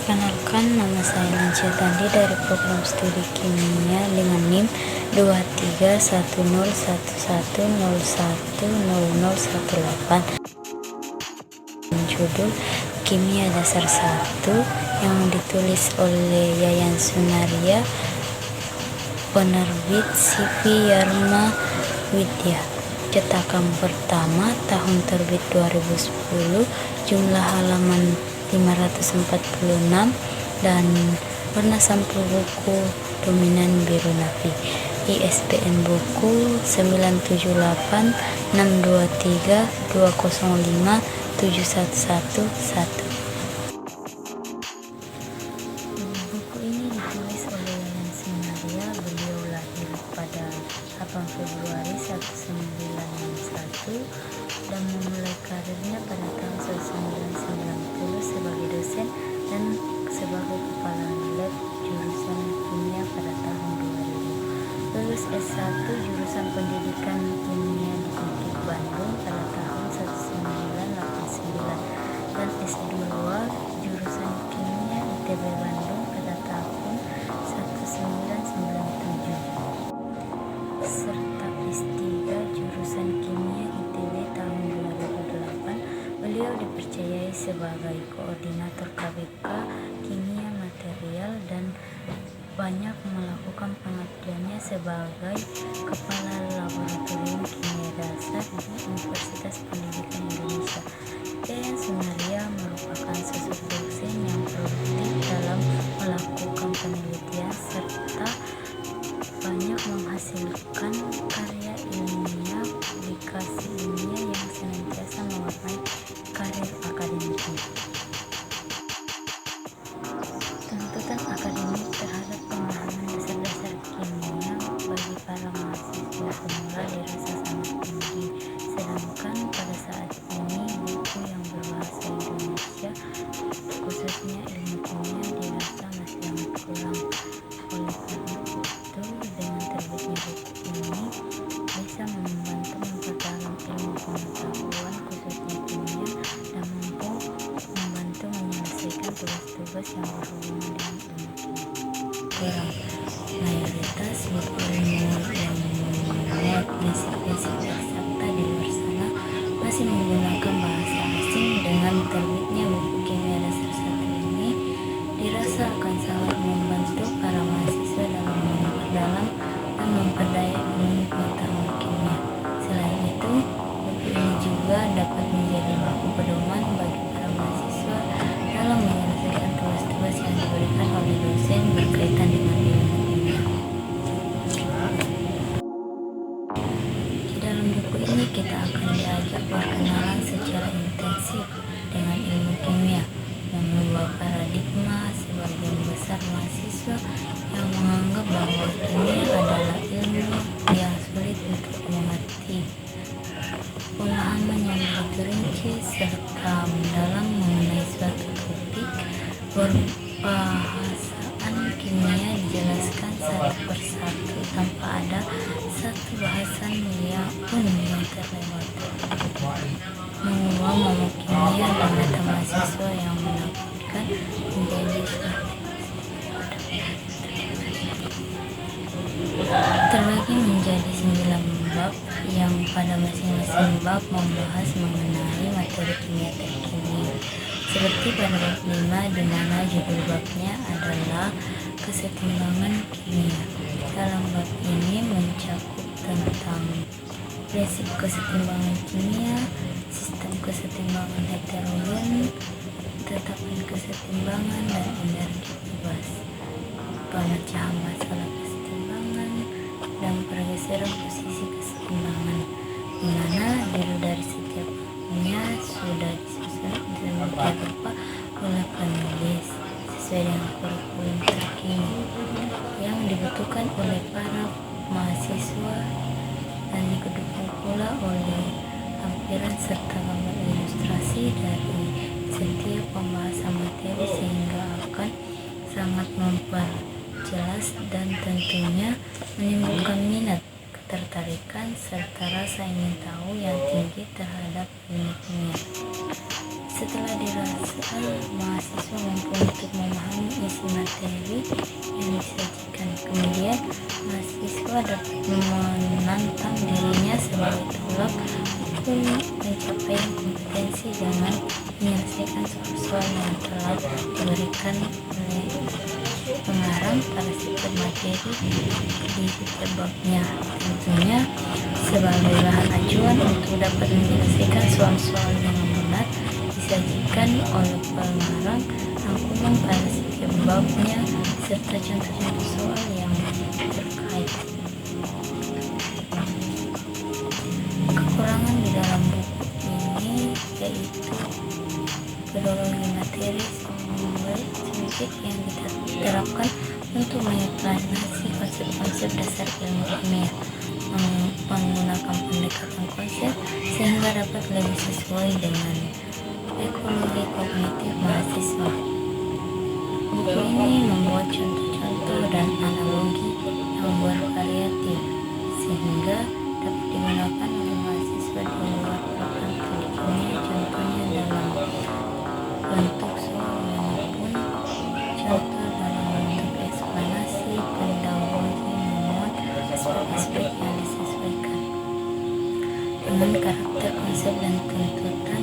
Perkenalkan, nama saya Nancia Tandi dari program studi kimia dengan NIM 231011010018. Judul Kimia Dasar 1 yang ditulis oleh Yayan Sunaria, penerbit CV Yarma Widya. Cetakan pertama tahun terbit 2010, jumlah halaman 546 dan warna sampul buku dominan biru navy. ISBN buku 9786203205711. Buku ini ditulis oleh Yayan Sunaria. Beliau lahir pada 8 Februari 1961 dan memulai karirnya pada tahun 1990 sebagai dosen dan sebagai kepala lab jurusan kimia pada tahun 2000. Lulus S1 jurusan pendidikan kimia di UNIF Bandung pada tahun 1989 dan S2 jurusan kimia ITB Bandung pada tahun 1997 serta S3 jurusan kimia ITB tahun 2008. Beliau dipercayai sebagai koordinator KBK kimia material dan banyak melakukan pengabdiannya sebagai kepala laboratorium kimia dasar di Universitas Pendidikan Indonesia. Yayan Sunaria merupakan sosok dosen yang produktif dalam melakukan penelitian serta banyak menghasilkan karya ilmiah, publikasi ilmiah yang senantiasa mewarnai karir akademiknya. Tuntutan akademik terhadap pemahaman dasar-dasar kimia bagi para mahasiswa pemula dirasa sangat tinggi, sedangkan pada saat ini buku yang berbahasa Indonesia, khususnya ilmu kimia, dirasa masih sangat kurang. Oleh karena itu, dengan terbitnya buku ini bisa membantu memperdalam ilmu pengetahuan khususnya kimia dan mampu membantu menyelesaikan tugas-tugas yang berhubungan dengan ilmu kimia. Mayoritas buku ilmu yang memuat basic-basic eksakta di luar sana masih menggunakan bahasa asing. Dengan terbitnya buku kimia dasar 1 ini dirasa akan sangat membantu para mahasiswa dalam memperdalam dan memperdaya ilmu pengetahuan kimia. Selain itu, buku ini juga dapat menjadi baku pedoman bagi para mahasiswa dalam menyelesaikan tugas-tugas yang diberikan oleh dosen berkaitan dengan ilmu kimia. Di dalam buku ini kita akan diajak berkenalan secara intensif dengan ilmu kimia, mengubah paradigma sebagian besar mahasiswa yang menganggap bahwa kimia adalah ilmu yang sulit untuk dimengerti. Pemahaman yang begitu rinci serta mendalam mengenai suatu topik berbahasaan kimia dijelaskan satu persatu tanpa ada satu bahasan yang pun yang terlewatkan. Mengubah momok kimia dan mata mahasiswa yang menakutkan menjadi suatu terbagi menjadi 9 bab yang pada masing-masing bab membahas mengenai materi kimia terkini. Seperti pada bab 5 di mana judul babnya adalah kesetimbangan kimia. Dalam bab ini mencakup tentang prinsip kesetimbangan kimia, sistem kesetimbangan heterogen, tetapkan kesetimbangan dan energi bebas, pemecahan masalah kesetimbangan, dan pergeseran posisi kesetimbangan, di mana diri dari setiap babnya sudah disusun sedemikian rupa oleh penulis sesuai dengan kurikulum terkini yang dibutuhkan oleh para mahasiswa dan didukung pula oleh lampiran serta gambar ilustrasi dari setiap pembahasan materi sehingga akan sangat memperjelas dan tentunya menimbulkan minat, ketertarikan serta rasa ingin tahu yang tinggi terhadap ilmu kimia. Setelah dirasa mahasiswa mampu untuk memahami isi materi yang disajikan, kemudian mahasiswa dapat menantang dirinya sebagai tolak ukur pencapaian kompetensi dengan menyelesaikan soal-soal yang telah diberikan oleh pengarang pada setiap materi di setiap babnya. Tentunya sebagai bahan acuan untuk dapat menyelesaikan soal-soal dengan benar, disajikan oleh pengarang rangkuman pada setiap babnya serta contoh-contoh soal yang terkait. Kekurangan di dalam buku ini yaitu pedologi materi sedikit yang diterapkan untuk mengeksplanasi konsep-konsep dasar ilmu kimia, menggunakan pendekatan konsep sehingga dapat lebih sesuai dengan ekologi kognitif mahasiswa. Buku ini membuat contoh-contoh dan analogi yang bervariatif sehingga dapat digunakan oleh mahasiswa di luar program studi kimia, contohnya dalam bentuk soal maupun contoh dalam bentuk eksplanasi. Pedagogi memuat aspek-aspek yang disesuaikan dengan karakter konsep dan tuntutan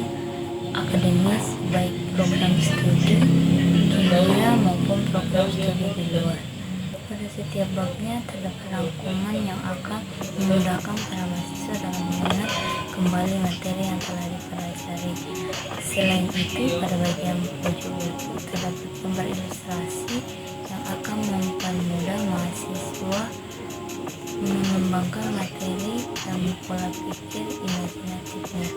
akademis baik program studi kimia maupun program studi di luar. Pada setiap babnya terdapat rangkuman yang akan memudahkan para mahasiswa dalam mengingat kembali materi yang telah dipelajari. Selain itu, pada bagian pojok buku terdapat gambar ilustrasi yang akan mempermudah mahasiswa mengembangkan materi dan pola pikir imajinatifnya.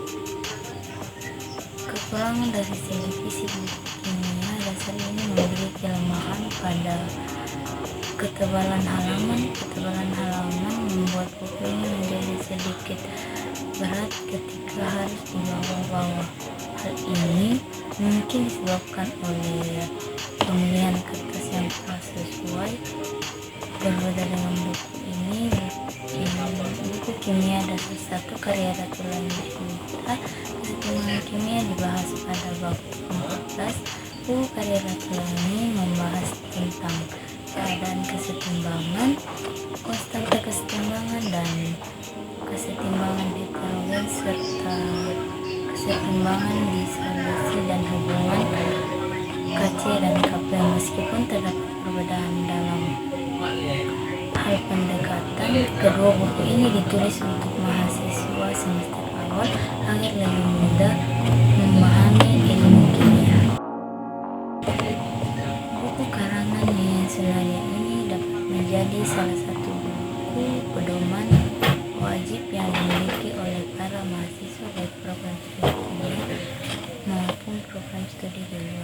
Kekurangan dari segi fisik buku kimia dasar ini memiliki kelemahan pada ketebalan halaman. Ketebalan halaman membuat buku ini menjadi sedikit berat ketika harus dibawa-bawa. Hal ini mungkin disebabkan oleh pemilihan kertas yang kurang sesuai. Berbeda dengan buku ini, buku kimia dasar 1 karya Ratulan Yusmita, kesetimbangan kimia dibahas pada bab 14. Buku karya Ratulan ini membahas tentang keadaan kesetimbangan, konstanta kesetimbangan, dan kesetimbangan heterogen serta kesetimbangan disolisi dan hubungan KC dan KP. Meskipun terdapat perbedaan dalam hal pendekatan, kedua buku ini ditulis untuk mahasiswa semester awal agar lebih mudah memahami ilmu kimia. Buku karangan Yayan Sunaria ini dapat menjadi salah satu buku pedoman wajib yang dimiliki oleh para mahasiswa baik program studi kimia maupun program studi di luar.